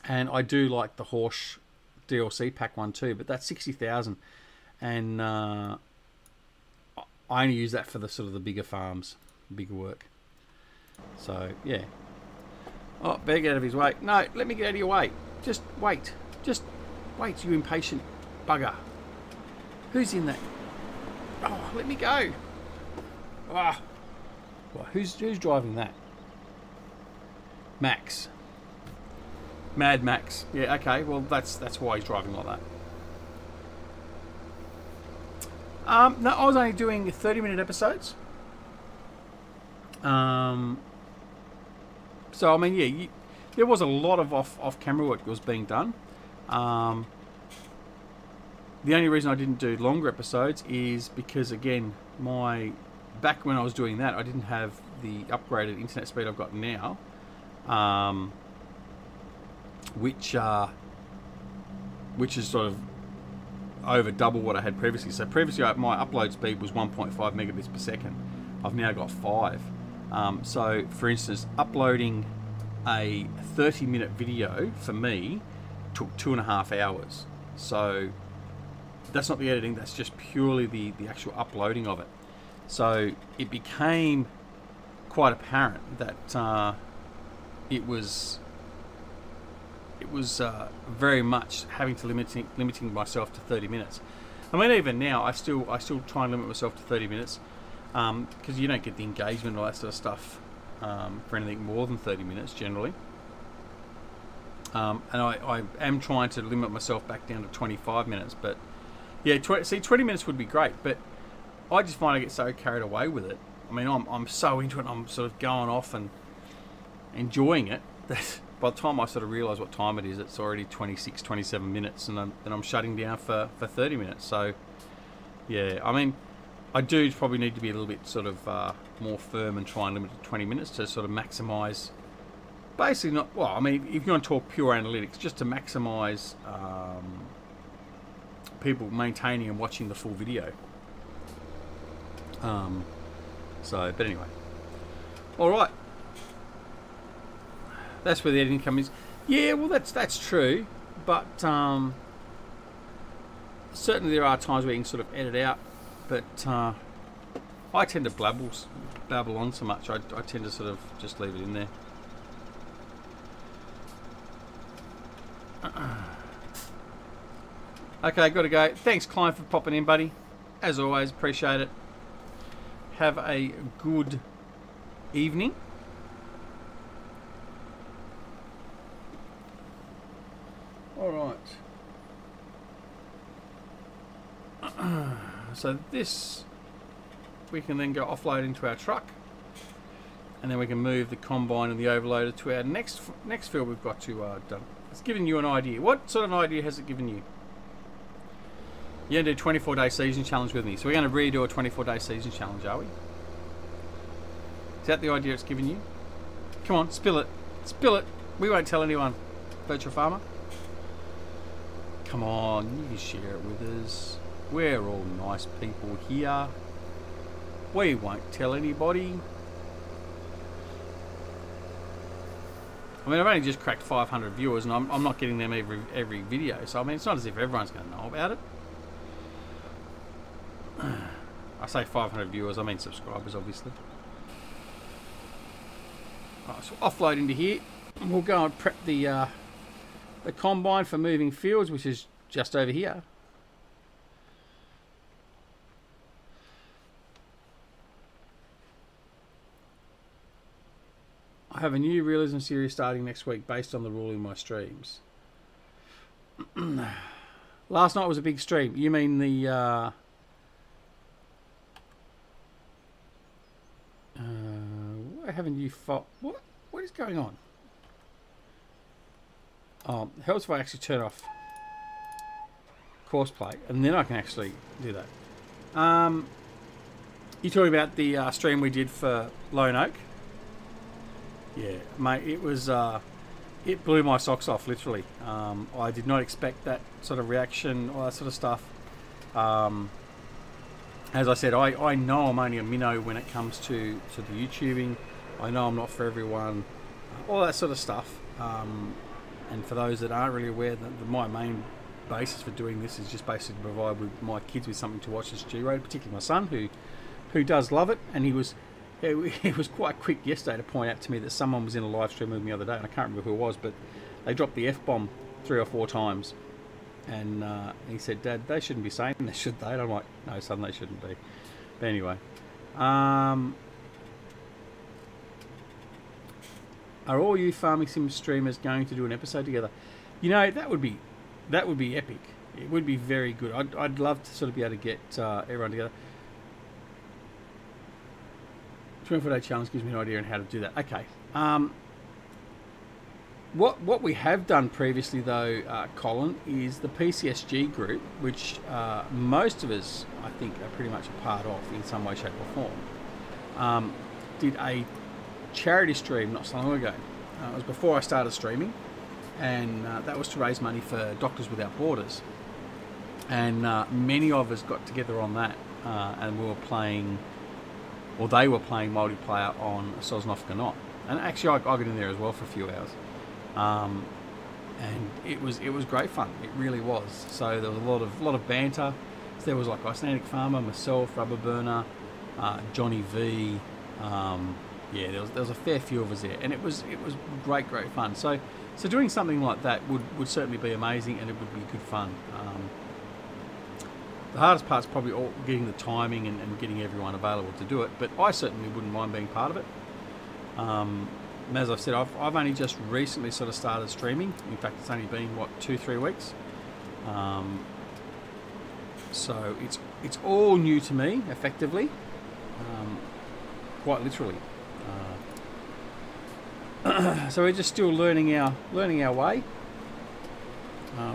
and I do like the Horsch DLC pack one too, but that's 60,000, and I only use that for the sort of the bigger farms, bigger work. So yeah. Oh, better get out of his way. No, let me get out of your way. Just wait. Just wait, you impatient bugger. Who's in that? Oh, let me go. Ah. Well, who's driving that? Max. Mad Max. Yeah, okay. Well, that's why he's driving like that. No, I was only doing 30-minute episodes. So I mean, yeah, there was a lot of off-camera work that was being done. The only reason I didn't do longer episodes is because, again, back when I was doing that, I didn't have the upgraded internet speed I've got now, which is sort of over double what I had previously. So previously, my upload speed was 1.5 megabits per second. I've now got 5. So, for instance, uploading a 30-minute video for me took 2.5 hours. So that's not the editing, that's just purely the actual uploading of it. So it became quite apparent that it was very much having to limiting myself to 30 minutes. I mean, even now I still try and limit myself to 30 minutes because you don't get the engagement and all that sort of stuff for anything more than 30 minutes generally. And I am trying to limit myself back down to 25 minutes, but yeah, 20 minutes would be great, but I just find I get so carried away with it. I mean, I'm so into it, I'm sort of going off and enjoying it, that by the time I sort of realise what time it is, it's already 26, 27 minutes, and I'm shutting down for 30 minutes. So, yeah, I mean, I do probably need to be a little bit sort of more firm and try and limit it to 20 minutes to sort of maximise, basically not, well, I mean, if you want to talk pure analytics, just to maximise people maintaining and watching the full video. So, but anyway. Alright. That's where the editing comes in. Yeah, well, that's true, but certainly there are times where you can sort of edit out, but I tend to babble on so much, I tend to sort of just leave it in there. Okay, gotta go. Thanks, Klein, for popping in, buddy. As always, appreciate it. Have a good evening. Alright. So this we can then go offload into our truck, and then we can move the combine and the overloader to our next field we've got to done. It's given you an idea. What sort of idea has it given you? You're going to do a 24-day season challenge with me. So we're going to redo a 24-day season challenge, are we? Is that the idea it's given you? Come on, spill it. Spill it. We won't tell anyone. Virtual Farmer. Come on, you can share it with us. We're all nice people here. We won't tell anybody. I mean, I've only just cracked 500 viewers, and I'm not getting them every video. So I mean, it's not as if everyone's going to know about it. I say 500 viewers, I mean subscribers, obviously. Right, so offload into here, and we'll go and prep the combine for moving fields, which is just over here. I have a new realism series starting next week based on the rule in my streams. Last night was a big stream. You mean the why haven't you fought? What is going on? Oh, it helps if I actually turn off course play, and then I can actually do that. You're talking about the stream we did for Lone Oak? Yeah, mate, it was it blew my socks off, literally. I did not expect that sort of reaction, all that sort of stuff. As I said, I know I'm only a minnow when it comes to the YouTubing. I know I'm not for everyone, all that sort of stuff. And for those that aren't really aware, my main basis for doing this is just basically to provide with my kids with something to watch as G-rated, particularly my son who does love it, and he was quite quick yesterday to point out to me that someone was in a live stream with me the other day, and I can't remember who it was, but they dropped the F-bomb 3 or 4 times, and he said, "Dad, they shouldn't be saying this, should they?" And I'm like, "No, son, they shouldn't be." But anyway, are all you farming sim streamers going to do an episode together? You know, that would be epic. It would be very good. I'd love to sort of be able to get everyone together. 24-day challenge gives me an idea on how to do that. Okay. What we have done previously, though, Colin, is the PCSG group, which most of us, I think, are pretty much a part of in some way, shape or form, did a charity stream not so long ago. It was before I started streaming, and that was to raise money for Doctors Without Borders. And many of us got together on that, and we were playing, or they were playing multiplayer on Sosnovka Not. And actually, I got in there as well for a few hours. And it was great fun. It really was. So there was a lot of banter. So there was like Icelandic Farmer, myself, Rubber Burner, Johnny V. Yeah, there was a fair few of us there, and it was great fun. So doing something like that would certainly be amazing, and it would be good fun. The hardest part's probably all getting the timing and getting everyone available to do it, but I certainly wouldn't mind being part of it. And as I've said, I've only just recently sort of started streaming. In fact, it's only been, what, 2-3 weeks. So it's all new to me, effectively, quite literally. So we're just still learning our way.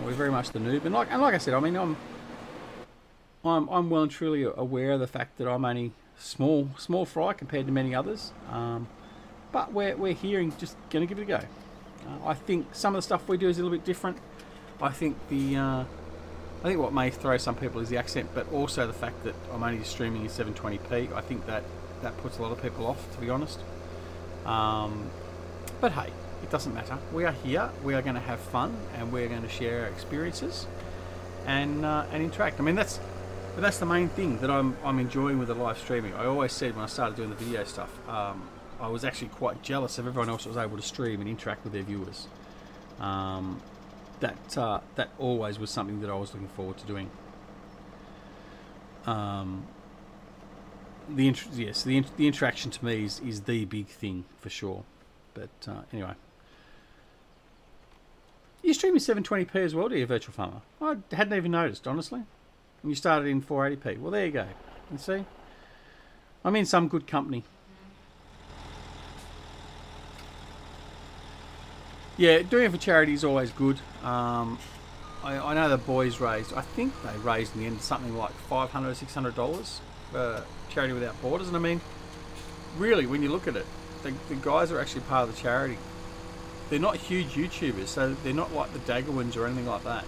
We're very much the noob, and like I said, I mean, I'm well and truly aware of the fact that I'm only small fry compared to many others. But we're here and just going to give it a go. I think some of the stuff we do is a little bit different. I think what may throw some people is the accent, but also the fact that I'm only streaming in 720p. I think that puts a lot of people off, to be honest. But hey, it doesn't matter. We are here. We are going to have fun, and we're going to share our experiences and interact. I mean, that's the main thing that I'm enjoying with the live streaming. I always said when I started doing the video stuff, I was actually quite jealous of everyone else that was able to stream and interact with their viewers. That always was something that I was looking forward to doing. The interaction to me is the big thing for sure. But anyway, you stream in 720p as well, do you, Virtual Farmer? I hadn't even noticed, honestly. And you started in 480p. Well, there you go. You see, I'm in some good company. Yeah, doing it for charity is always good. I know the boys raised, I think they raised in the end something like $500 or $600 for Charity Without Borders. And I mean, really, when you look at it, the guys are actually part of the charity. They're not huge YouTubers, so they're not like the Daggerwins or anything like that.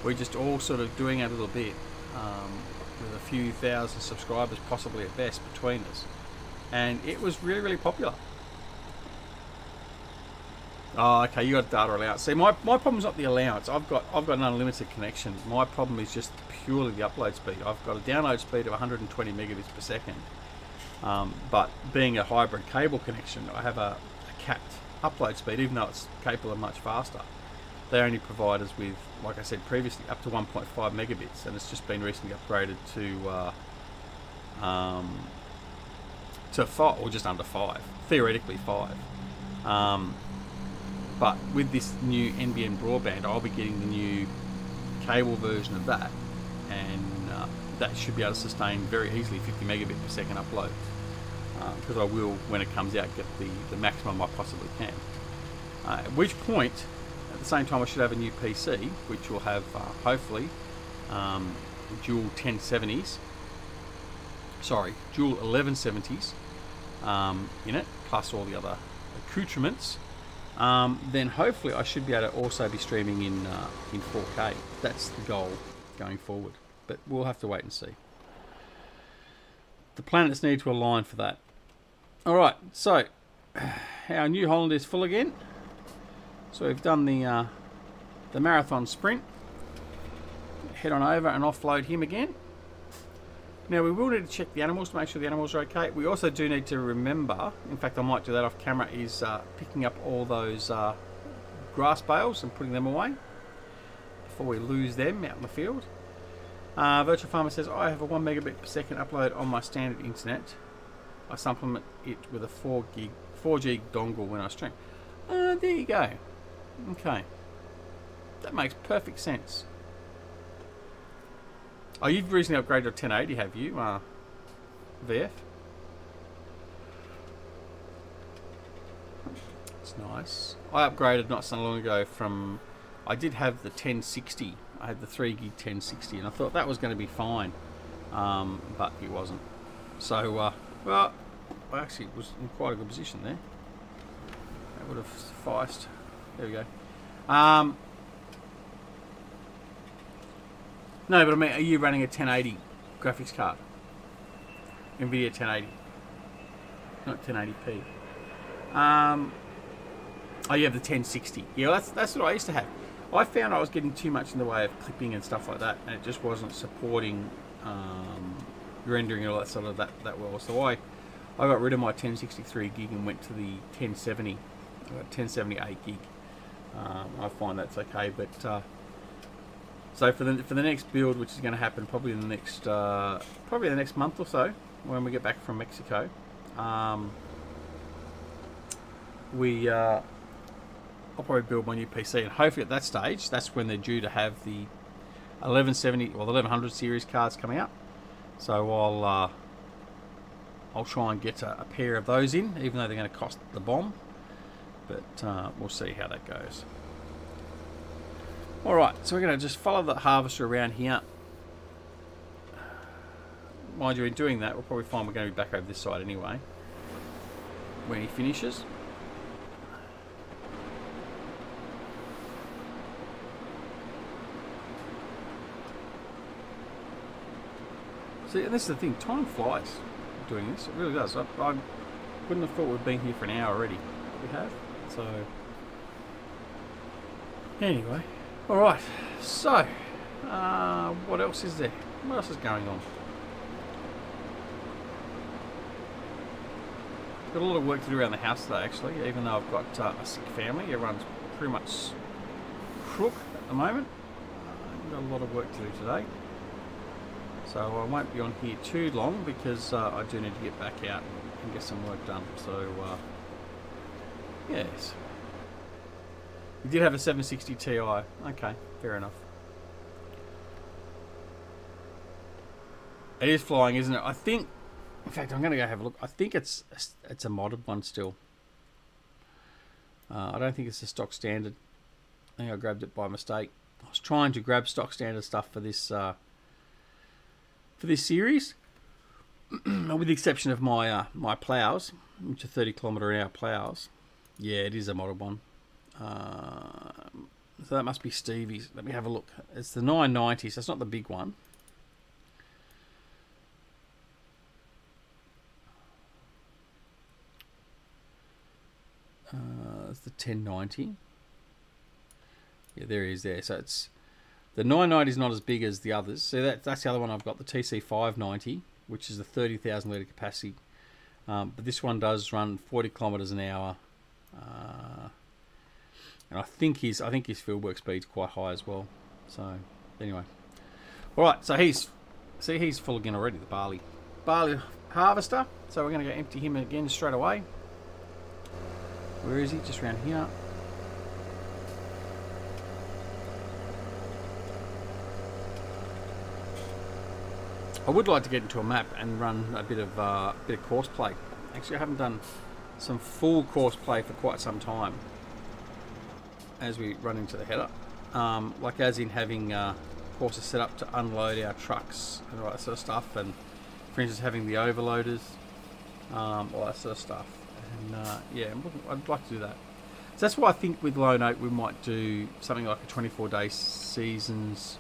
We're just all sort of doing a little bit with a few thousand subscribers, possibly at best, between us. And it was really popular. Oh, okay, you got data allowance. See, my problem's not the allowance. I've got an unlimited connection. My problem is just purely the upload speed. I've got a download speed of 120 megabits per second. But being a hybrid cable connection, I have a capped upload speed, even though it's capable of much faster. They only provide us with, like I said previously, up to 1.5 megabits, and it's just been recently upgraded to 5, or just under 5, theoretically 5. But with this new NBN broadband, I'll be getting the new cable version of that, and that should be able to sustain very easily 50 megabit per second upload, because I will, when it comes out, get the maximum I possibly can. At which point, at the same time, I should have a new PC, which will have hopefully dual 1070s, sorry, dual 1170s in it, plus all the other accoutrements. Then hopefully I should be able to also be streaming in 4K. That's the goal going forward, but we'll have to wait and see. The planets need to align for that. Alright, so our New Holland is full again. So we've done the marathon sprint. head on over and offload him again. Now we will need to check the animals to make sure the animals are okay. We also do need to remember, in fact I might do that off camera, is picking up all those grass bales and putting them away before we lose them out in the field. Virtual Farmer says, I have a 1 megabit per second upload on my standard internet. I supplement it with a 4G dongle when I stream. There you go. Okay. That makes perfect sense. Oh, you've recently upgraded to 1080, have you, VF? It's nice. I upgraded not so long ago from... I did have the 1060. I had the 3 gig 1060, and I thought that was going to be fine, but it wasn't. So, well, I actually was in quite a good position there. That would have sufficed. There we go. No, but I mean, are you running a 1080 graphics card? NVIDIA 1080, not 1080p. Oh, you have the 1060. Yeah, that's what I used to have. I found I was getting too much in the way of clipping and stuff like that, and it just wasn't supporting rendering and all that sort of that well. So I got rid of my 1063 gig and went to the 1070. I got 1078 gig. I find that's okay, but so for the next build, which is going to happen probably in the next month or so, when we get back from Mexico, I'll probably build my new PC, and hopefully at that stage, that's when they're due to have the 1170 or the 1100 series cards coming out. So I'll try and get a pair of those in, even though they're going to cost the bomb. But we'll see how that goes. Alright, so we're going to just follow the harvester around here. Mind you, in doing that, we'll probably find we're going to be back over this side anyway when he finishes. See, and this is the thing, time flies doing this, it really does. I wouldn't have thought we'd been here for an hour already, but we have. So, anyway, alright, so, what else is there? What else is going on? Got a lot of work to do around the house today, actually, even though I've got a sick family. Everyone's pretty much crook at the moment. I've got a lot of work to do today. So I won't be on here too long because I do need to get back out and get some work done. So, yes. You did have a 760 Ti. Okay, fair enough. It is flying, isn't it? I think, in fact, I'm going to go have a look. I think it's a modded one still. I don't think it's a stock standard. I think I grabbed it by mistake. I was trying to grab stock standard stuff for this series, with the exception of my my plows, which are 30km/h plows. Yeah, it is a modded one. So that must be Stevie's. Let me have a look. It's the 990, so it's not the big one. It's the 1090. Yeah, there he is there. So it's the 990 is not as big as the others. So that's the other one I've got, the TC590, which is the 30,000 litre capacity. But this one does run 40km/h. And I think his fieldwork speed's quite high as well. So anyway, all right. So he's full again already. The barley harvester. So we're going to go empty him again straight away. Where is he? Just around here. I would like to get into a map and run a bit of course play. Actually, I haven't done some full course play for quite some time. As we run into the header, like as in having courses set up to unload our trucks and all that sort of stuff, and for instance having the overloaders, all that sort of stuff. And yeah, I'd like to do that. So that's why I think with Lone Oak we might do something like a 24-day seasons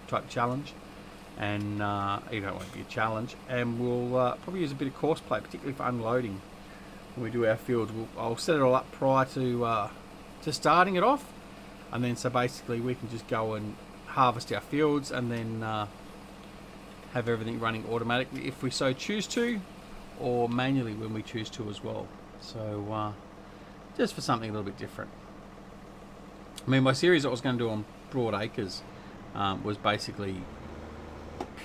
type challenge, and even though it won't be a challenge, and we'll probably use a bit of course play, particularly for unloading when we do our fields. I'll set it all up prior to starting it off, and then so basically we can just go and harvest our fields and then have everything running automatically if we so choose to, or manually when we choose to as well. So just for something a little bit different. I mean, my series I was going to do on broad acres was basically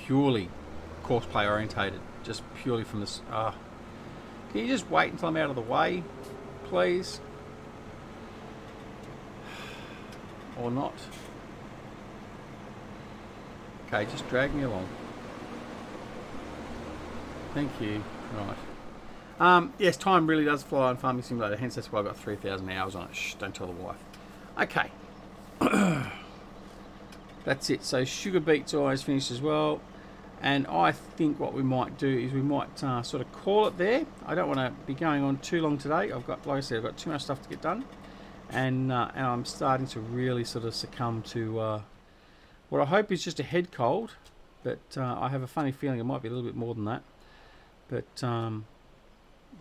purely courseplay orientated, just purely from this. Can you just wait until I'm out of the way, please? Or not? Okay, just drag me along. Thank you. Right. Yes, time really does fly on Farming Simulator, hence that's why I've got 3,000 hours on it. Shh, don't tell the wife. Okay. That's it. So sugar beet's always finished as well. And I think what we might do is we might sort of call it there. I don't want to be going on too long today. I've got, like I said, I've got too much stuff to get done. And I'm starting to really sort of succumb to what I hope is just a head cold. But I have a funny feeling it might be a little bit more than that. But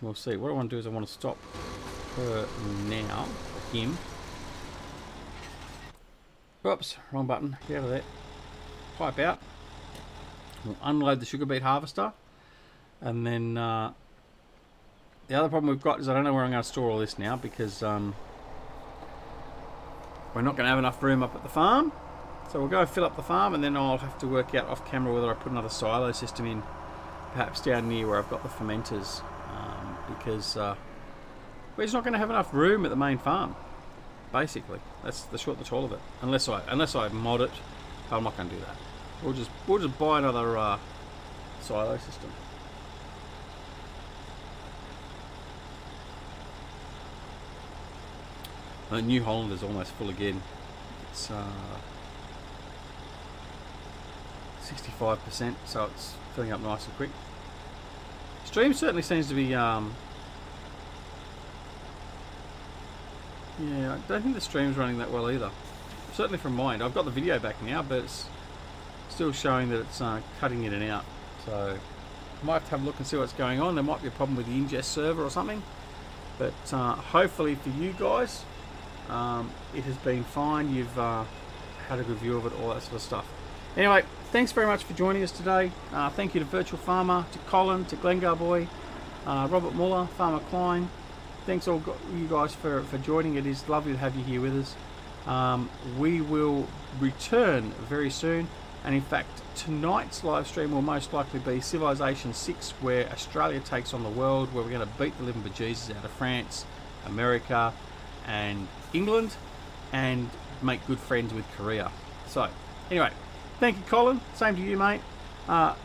we'll see. What I want to do is I want to stop her now, him. Oops, wrong button. Get out of there. Pipe out. We'll unload the sugar beet harvester. And then the other problem we've got is I don't know where I'm going to store all this now, because we're not going to have enough room up at the farm. So we'll go fill up the farm, and then I'll have to work out off camera whether I put another silo system in, perhaps down near where I've got the fermenters, because we're just not going to have enough room at the main farm. Basically, that's the short and the tall of it. Unless I mod it, but I'm not going to do that. We'll just buy another silo system. New Holland is almost full again. It's 65%, so it's filling up nice and quick. Stream certainly seems to be yeah, I don't think the stream's running that well either. Certainly from mine. I've got the video back now, but it's still showing that it's cutting in and out. So I might have to have a look and see what's going on. There might be a problem with the ingest server or something. But hopefully for you guys, it has been fine. You've had a good view of it, all that sort of stuff. Anyway, thanks very much for joining us today. Thank you to Virtual Farmer, to Colin, to DoughBoy, Robert Muller, Farmer Klein. Thanks all you guys for joining. It is lovely to have you here with us. We will return very soon, and in fact tonight's live stream will most likely be Civilization 6, where Australia takes on the world, where we're going to beat the living bejesus out of France, America and England, and make good friends with Korea. So anyway, thank you Colin, same to you mate.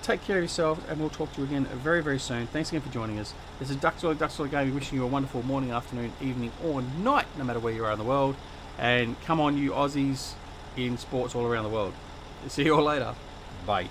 Take care of yourselves, and we'll talk to you again very, very soon. Thanks again for joining us. This is DoughBoy Gaming, wishing you a wonderful morning, afternoon, evening, or night, no matter where you are in the world. And come on, you Aussies in sports all around the world. See you all later. Bye.